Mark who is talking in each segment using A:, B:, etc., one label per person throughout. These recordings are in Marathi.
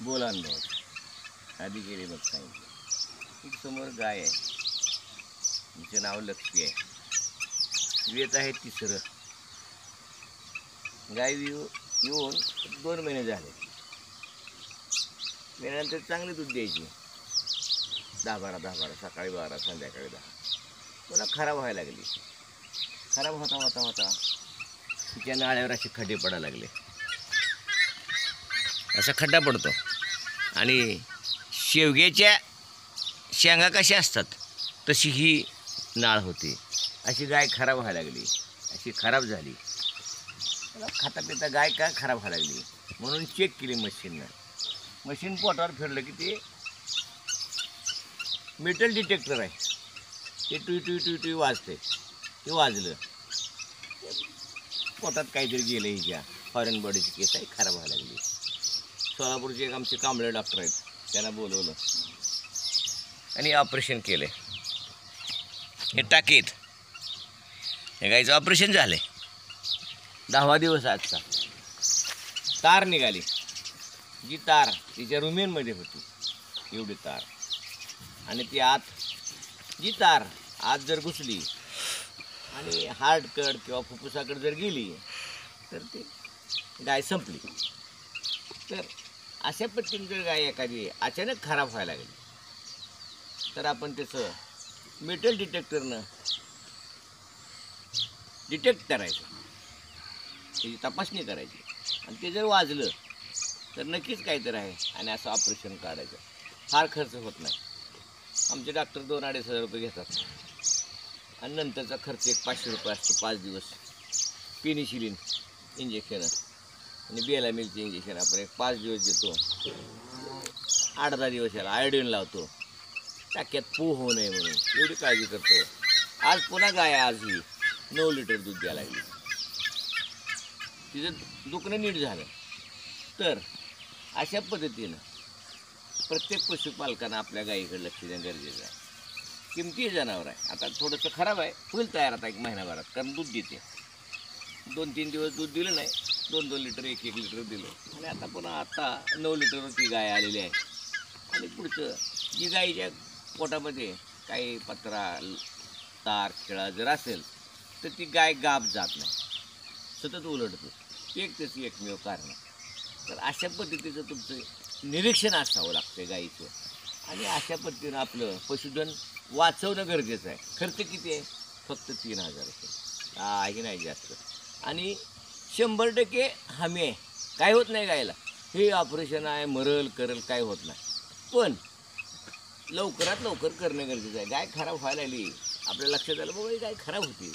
A: बोल अनुभव आधी गेले बघ सांगितलं. एक समोर गाय आहे, तिचं नाव लक्ष्मी आहे. वेत आहे तिसरं. गाय येऊन 2 महिने झाले. महिन्यानंतर चांगली दूध द्यायची, 10-12 सकाळी 12 संध्याकाळी 10. पुन्हा खराब व्हायला लागली. खराब होता होता होता तिच्या नाळ्यावर असे खड्डे पडायला लागले. असा खड्डा पडतो आणि शेवग्याच्या शेंगा कशा असतात तशी ही नाळ होती. अशी गाय खराब व्हायला लागली, अशी खराब झाली. खाता पिता गाय का खराब व्हायला लागली म्हणून चेक केली मशीननं. मशीन पोटावर फिरलं की ते मेटल डिटेक्टर आहे, ते टुई टुई टुई टुई वाजते. ते वाजलं, पोटात काहीतरी गेलं. हिच्या फॉरेन बॉडीची केस आहे, खराब व्हायला लागली. सोलापूरचे एक आमचे कांबळे डॉक्टर आहेत, त्यांना बोलवलं आणि ऑपरेशन केलं. हे टाकीत हे गाईचं ऑपरेशन झालं. 10वा दिवस आजचा. तार निघाली, जी तार तिच्या रुमेनमध्ये होती एवढी तार, आणि ती आत जी तार आत जर घुसली आणि हार्टकड किंवा फुफ्फुसाकडे जर गेली तर ती गाय संपली. तर अशा पद्धतीने जर गाय एखादी अचानक खराब व्हायला लागली तर आपण त्याचं मेटल डिटेक्टरनं डिटेक्ट करायचं, त्याची तपासणी करायची. आणि ते जर वाजलं तर नक्कीच काहीतरी आहे आणि असं ऑपरेशन काढायचं. फार खर्च होत नाही. आमचे डॉक्टर 2-2.5 रुपये घेतात आणि नंतरचा खर्च एक 500 रुपये असतो. 5 दिवस पेनिसिलिन इंजेक्शन आणि बेलामिलचे इंजेक्शन आपण एक 5 दिवस देतो. 8-10 दिवस याला आयोडीन लावतो, टाक्यात पू होऊ नये म्हणून एवढी काळजी करतो. आज पुन्हा गाय आज ही 9 लिटर दूध द्यायला लागली. तिचं दुखणं नीट झालं. तर अशा पद्धतीनं प्रत्येक पशुपालकांना आपल्या गायीकडे लक्ष देणं गरजेचं आहे. किमती जनावर आहे. आता थोडंसं खराब आहे, होईल तयार आता 1 महिनाभरात, कारण दूध देते. 2-3 दिवस दूध दिलं नाही, 2-2 लिटर 1-1 लिटर दिलं आणि आता पुन्हा 9 लिटरवरती गाय आलेली आहे. आणि पुढचं जी गायीच्या पोटामध्ये काही पत्रा तार खिळा जर असेल तर ती गाय गाब जात नाही, सतत उलटतो. एक त्याचं एकमेव कारण. तर अशा पद्धतीचं तुमचं निरीक्षण असावं लागतं गाईचं. आणि अशा पद्धतीनं आपलं पशुधन वाचवणं गरजेचं आहे. खर्च किती आहे? फक्त 3000 रुपये, काही नाही जास्त. आणि 100% हमी आहे, काय होत नाही गायला. हे ऑपरेशन आहे, मरल करल, काय होत नाही. पण लवकरात लवकर करणं गरजेचं आहे. गाय खराब व्हायला लागली, आपल्या लक्षात आलं बाबा ही गाय खराब होती,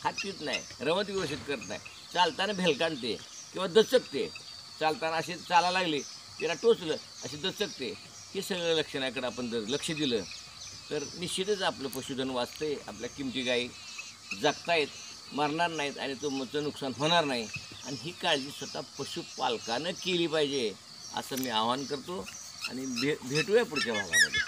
A: खात पित नाही, रमत व्यवस्थित करत नाही, चालताना भेलकांडते किंवा दचकते, चालताना असे चालायला लागले, तिला टोचलं असे दचकते. हे सगळं लक्षणाकडे आपण जर लक्ष दिलं तर निश्चितच आपलं पशुधन वाचते. आपल्या किमती गायी जगतायत, मरणार नाहीत आणि तुमचं नुकसान होणार नाही. आणि ही काळजी स्वतः पशुपालकानं केली पाहिजे असं मी आवाहन करतो. आणि भेटूया पुढच्या भागामध्ये.